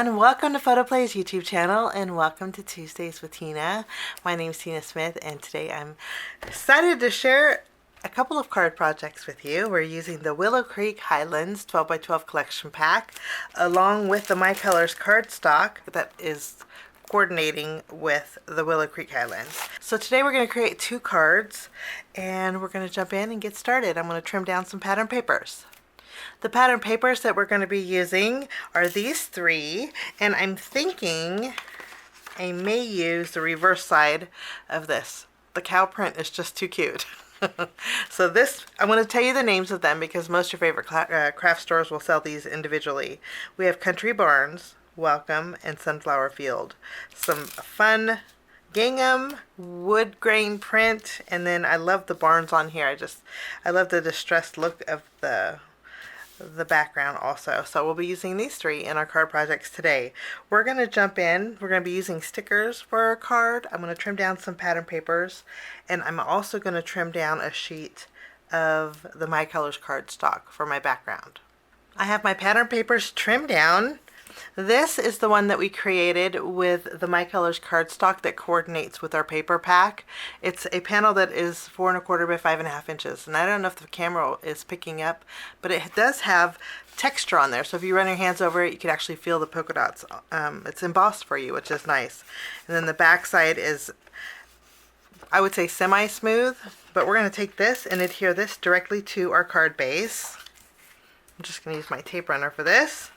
everyone, welcome to PhotoPlay's YouTube channel and welcome to Tuesdays with Tina. My name is Tina Smith and today I'm excited to share a couple of card projects with you. We're using the Willow Creek Highlands 12x12 collection pack along with the My Colors cardstock that is coordinating with the Willow Creek Highlands. So today we're going to create two cards and we're going to jump in and get started. I'm going to trim down some pattern papers. The pattern papers that we're going to be using are these three, and I'm thinking I may use the reverse side of this. The cow print is just too cute. So this, I'm going to tell you the names of them because most of your favorite craft stores will sell these individually. We have Country Barns, Welcome, and Sunflower Field. Some fun gingham, wood grain print, and then I love the barns on here. I love the distressed look of the background also. So we'll be using these three in our card projects today. We're going to jump in. We're going to be using stickers for our card. I'm going to trim down some pattern papers, and I'm also going to trim down a sheet of the My Colors cardstock for my background. I have my pattern papers trimmed down. This is the one that we created with the My Colors cardstock that coordinates with our paper pack. It's a panel that is 4 1/4 by 5.5 inches, and I don't know if the camera is picking up, but it does have texture on there. So if you run your hands over it, you can actually feel the polka dots. It's embossed for you, which is nice. And then the back side is, I would say, semi-smooth, but we're going to take this and adhere this directly to our card base. I'm just going to use my tape runner for this.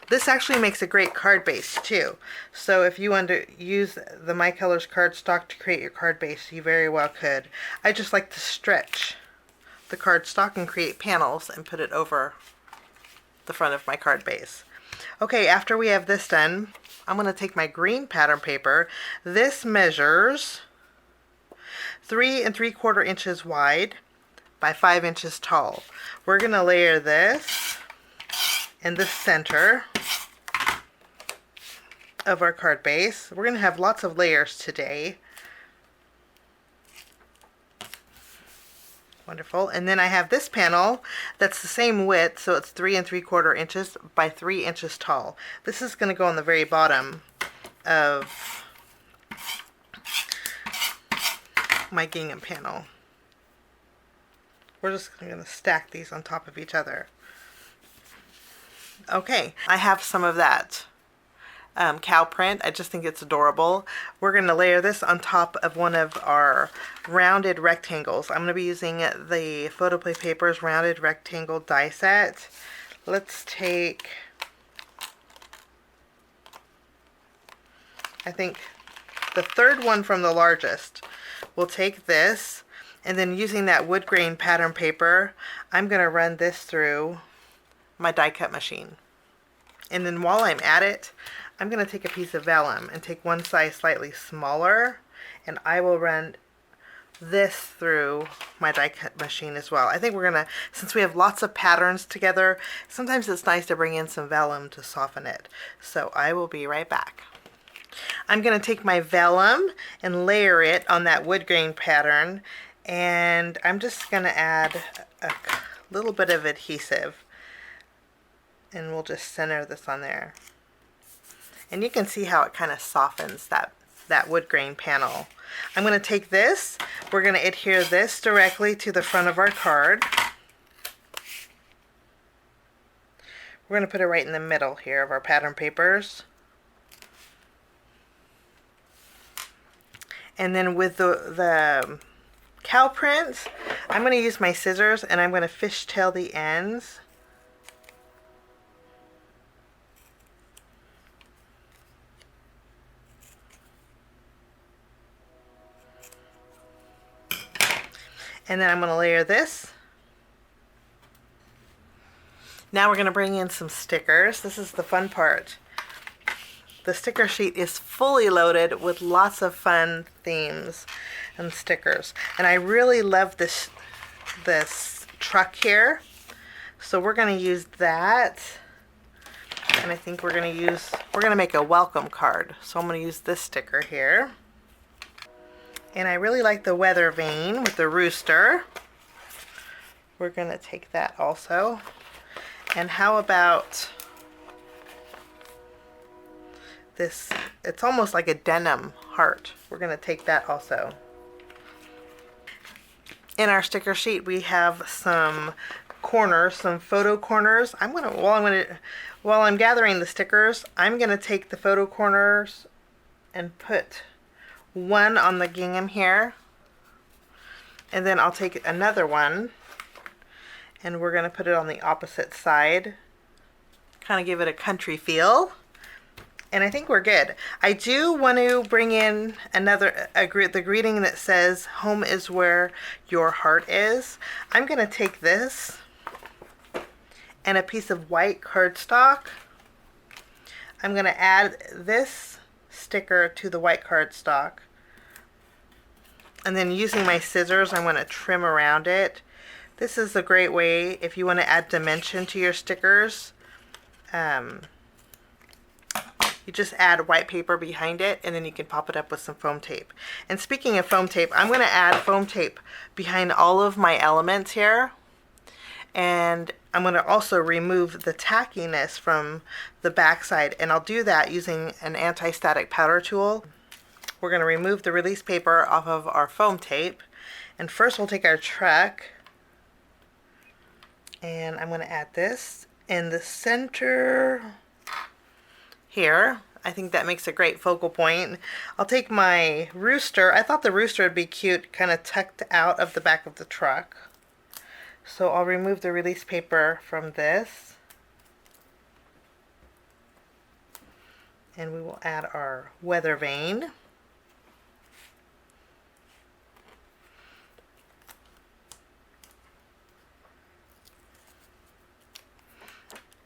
This actually makes a great card base too. So if you want to use the My Colors cardstock to create your card base, you very well could. I just like to stretch the cardstock and create panels and put it over the front of my card base. Okay, after we have this done, I'm going to take my green pattern paper. This measures 3 3/4 inches wide by 5 inches tall. We're going to layer this in the center of our card base. We're going to have lots of layers today. Wonderful. And then I have this panel that's the same width, so it's 3 3/4 inches by 3 inches tall. This is going to go on the very bottom of my gingham panel. We're just going to stack these on top of each other. Okay, I have some of that cow print. I just think it's adorable. We're going to layer this on top of one of our rounded rectangles. I'm going to be using the PHOTOPLAY Paper's rounded rectangle die set. Let's take, I think, the third one from the largest. We'll take this, and then using that wood grain pattern paper, I'm going to run this through my die cut machine. And then while I'm at it, I'm going to take a piece of vellum and take one size slightly smaller, and I will run this through my die cut machine as well. I think we're going to, since we have lots of patterns together, sometimes it's nice to bring in some vellum to soften it. So I will be right back. I'm going to take my vellum and layer it on that wood grain pattern, and I'm just going to add a little bit of adhesive. And we'll just center this on there. And you can see how it kind of softens that wood grain panel. I'm going to take this, we're going to adhere this directly to the front of our card. We're going to put it right in the middle here of our pattern papers. And then with the cow print, I'm going to use my scissors and I'm going to fishtail the ends. And then I'm going to layer this. Now we're going to bring in some stickers. This is the fun part. The sticker sheet is fully loaded with lots of fun themes and stickers. And I really love this truck here. So we're going to use that. And I think we're going to make a welcome card. So I'm going to use this sticker here. And I really like the weather vane with the rooster. We're going to take that also. And how about this? It's almost like a denim heart. We're going to take that also. In our sticker sheet, we have some corners, some photo corners. While I'm gathering the stickers, I'm gonna take the photo corners and put one on the gingham here, and then I'll take another one and we're gonna put it on the opposite side, kind of give it a country feel. And I think we're good. I do want to bring in the greeting that says, "Home is where your heart is." I'm going to take this and a piece of white cardstock. I'm going to add this sticker to the white cardstock. And then using my scissors, I'm going to trim around it. This is a great way if you want to add dimension to your stickers. You just add white paper behind it, and then you can pop it up with some foam tape. And speaking of foam tape, I'm going to add foam tape behind all of my elements here. And I'm going to also remove the tackiness from the back side, and I'll do that using an anti-static powder tool. We're going to remove the release paper off of our foam tape. And first we'll take our truck, and I'm going to add this in the center here. I think that makes a great focal point. I'll take my rooster. I thought the rooster would be cute, kind of tucked out of the back of the truck. So I'll remove the release paper from this. And we will add our weather vane.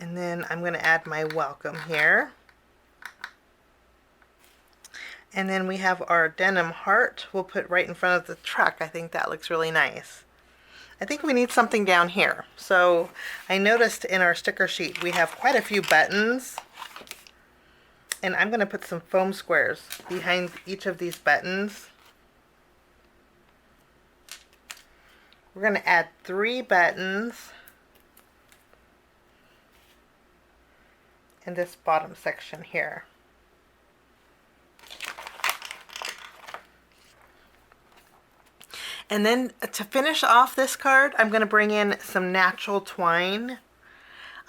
And then I'm going to add my welcome here. And then we have our denim heart we'll put right in front of the truck. I think that looks really nice. I think we need something down here. So I noticed in our sticker sheet we have quite a few buttons. And I'm going to put some foam squares behind each of these buttons. We're going to add 3 buttons in this bottom section here. And then to finish off this card, I'm going to bring in some natural twine.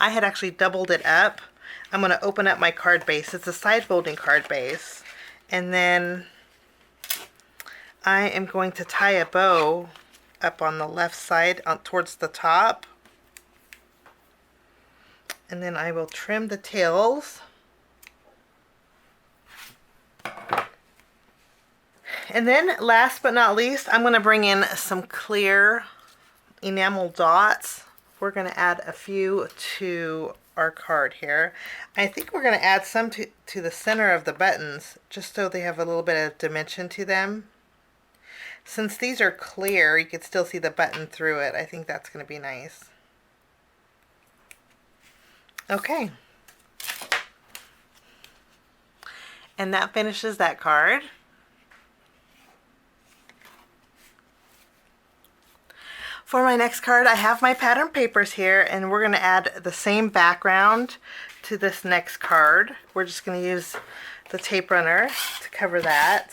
I had actually doubled it up. I'm going to open up my card base. It's a side folding card base. And then I am going to tie a bow up on the left side towards the top. And then I will trim the tails. And then last but not least, I'm going to bring in some clear enamel dots. We're going to add a few to our card here. I think we're going to add some to the center of the buttons, just so they have a little bit of dimension to them. Since these are clear, you can still see the button through it. I think that's going to be nice. Okay. And that finishes that card. For my next card, I have my pattern papers here, and we're going to add the same background to this next card. We're just going to use the tape runner to cover that.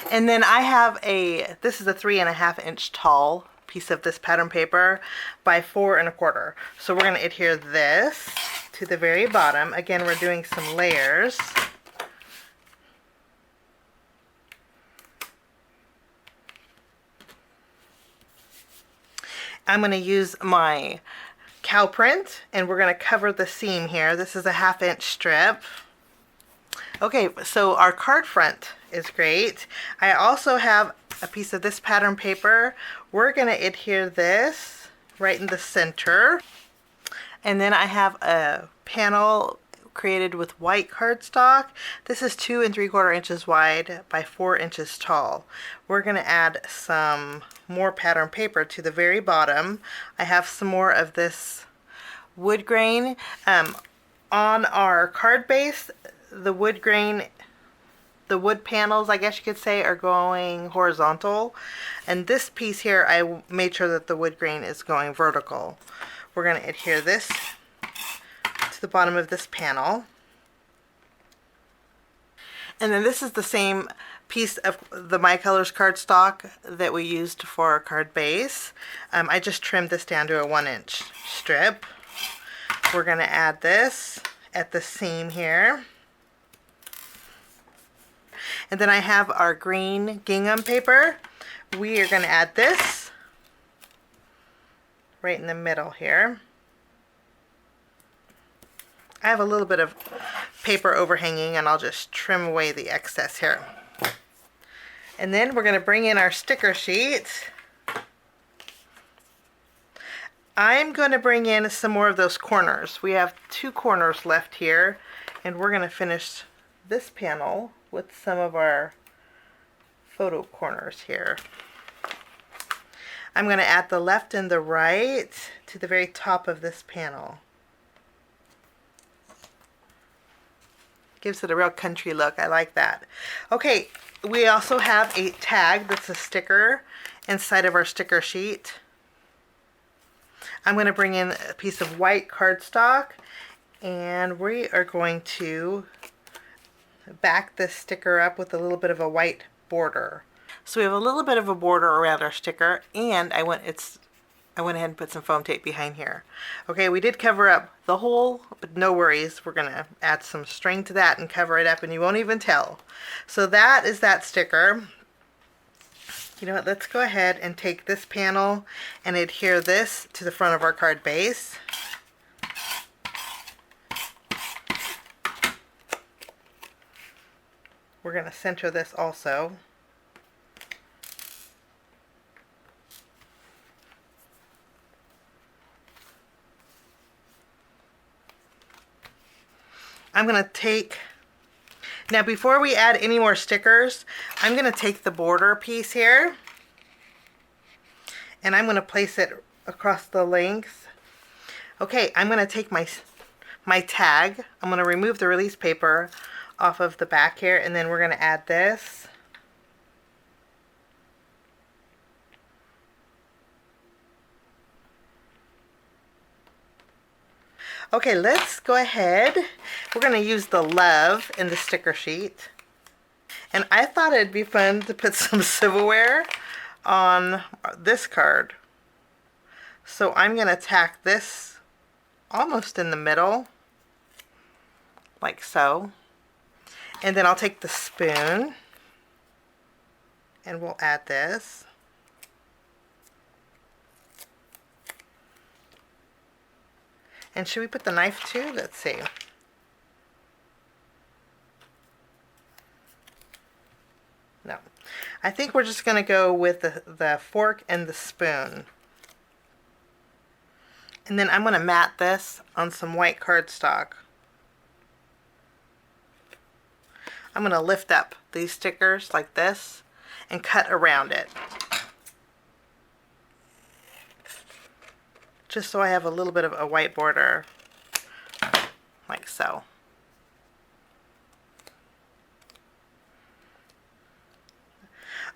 And then I have this is a 3.5 inch tall piece of this pattern paper by 4 1/4. So we're going to adhere this to the very bottom. Again, we're doing some layers. I'm going to use my cow print, and we're going to cover the seam here. This is a 1/2 inch strip. Okay, so our card front is great. I also have a piece of this pattern paper. We're going to adhere this right in the center. And then I have a panel created with white cardstock. This is 2 3/4 inches wide by 4 inches tall. We're going to add some more pattern paper to the very bottom. I have some more of this wood grain. On our card base, the wood grain the wood panels, I guess you could say, are going horizontal. And this piece here, I made sure that the wood grain is going vertical. We're going to adhere this to the bottom of this panel. And then this is the same piece of the My Colors cardstock that we used for our card base. I just trimmed this down to a 1-inch strip. We're going to add this at the seam here. And then I have our green gingham paper. We are going to add this right in the middle here. I have a little bit of paper overhanging, and I'll just trim away the excess here. And then we're going to bring in our sticker sheet. I'm going to bring in some more of those corners. We have 2 corners left here, and we're going to finish this panel with some of our photo corners here. I'm going to add the left and the right to the very top of this panel. Gives it a real country look. I like that. Okay, we also have a tag that's a sticker inside of our sticker sheet. I'm going to bring in a piece of white cardstock, and we are going to back this sticker up with a little bit of a white border. So we have a little bit of a border around our sticker, and I went ahead and put some foam tape behind here. Okay, we did cover up the hole, but no worries. We're going to add some string to that and cover it up, and you won't even tell. So that is that sticker. You know what, let's go ahead and take this panel and adhere this to the front of our card base. We're going to center this also. I'm going to take, now before we add any more stickers, I'm going to take the border piece here, and I'm going to place it across the length. Okay, I'm going to take my tag, I'm going to remove the release paper off of the back here, and then we're going to add this. Okay, let's go ahead. We're going to use the love in the sticker sheet. And I thought it'd be fun to put some silverware on this card. So I'm going to tack this almost in the middle, like so. And then I'll take the spoon and we'll add this. And should we put the knife too? Let's see. No. I think we're just going to go with the fork and the spoon. And then I'm going to mat this on some white cardstock. I'm going to lift up these stickers like this and cut around it. Just so I have a little bit of a white border, like so.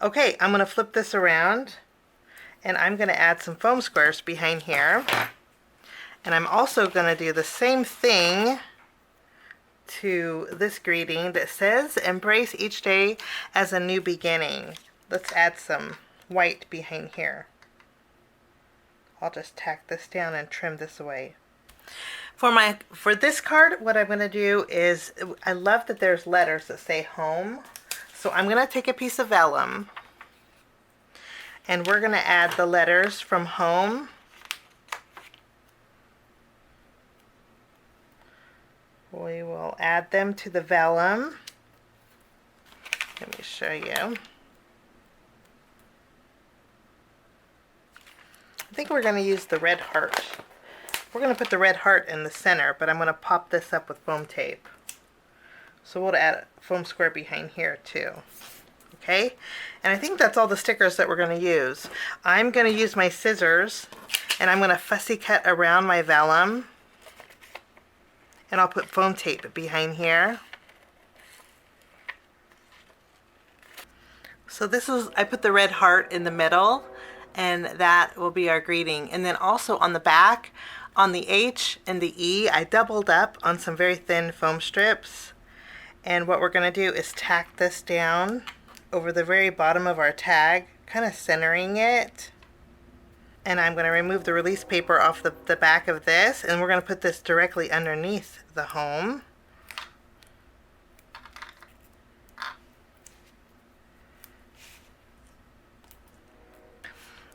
Okay, I'm going to flip this around, and I'm going to add some foam squares behind here. And I'm also going to do the same thing to this greeting that says, "Embrace each day as a new beginning." Let's add some white behind here. I'll just tack this down and trim this away. For this card, what I'm going to do is, I love that there's letters that say home. So I'm going to take a piece of vellum, and we're going to add the letters from home. We will add them to the vellum. Let me show you. I think we're going to use the red heart. We're going to put the red heart in the center, but I'm going to pop this up with foam tape. So we'll add a foam square behind here too. Okay? And I think that's all the stickers that we're going to use. I'm going to use my scissors, and I'm going to fussy cut around my vellum. And I'll put foam tape behind here. So this is, I put the red heart in the middle, and that will be our greeting. And then also on the back, on the H and the E, I doubled up on some very thin foam strips. And what we're going to do is tack this down over the very bottom of our tag, kind of centering it. And I'm going to remove the release paper off the back of this, and we're going to put this directly underneath the home.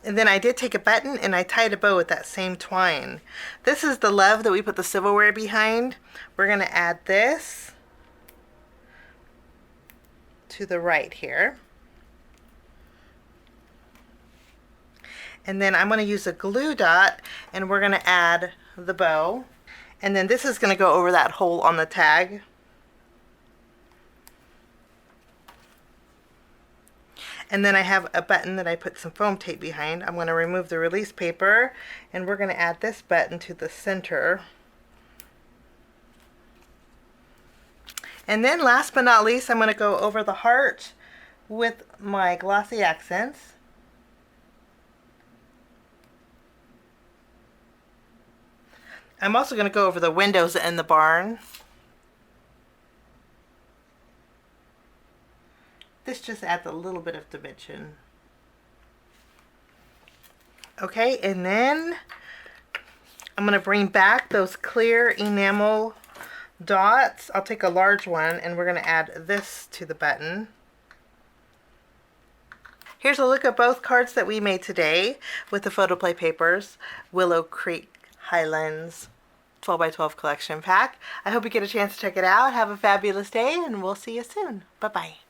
And then I did take a button and I tied a bow with that same twine. This is the love that we put the silverware behind. We're going to add this to the right here. And then I'm going to use a glue dot and we're going to add the bow. And then this is going to go over that hole on the tag. And then I have a button that I put some foam tape behind. I'm going to remove the release paper and we're going to add this button to the center. And then last but not least, I'm going to go over the heart with my glossy accents. I'm also going to go over the windows in the barn. This just adds a little bit of dimension. Okay, and then I'm going to bring back those clear enamel dots. I'll take a large one and we're going to add this to the button. Here's a look at both cards that we made today with the PHOTOPLAY papers, Willow Creek Highlands 12x12 collection pack. I hope you get a chance to check it out. Have a fabulous day and we'll see you soon. Bye-bye.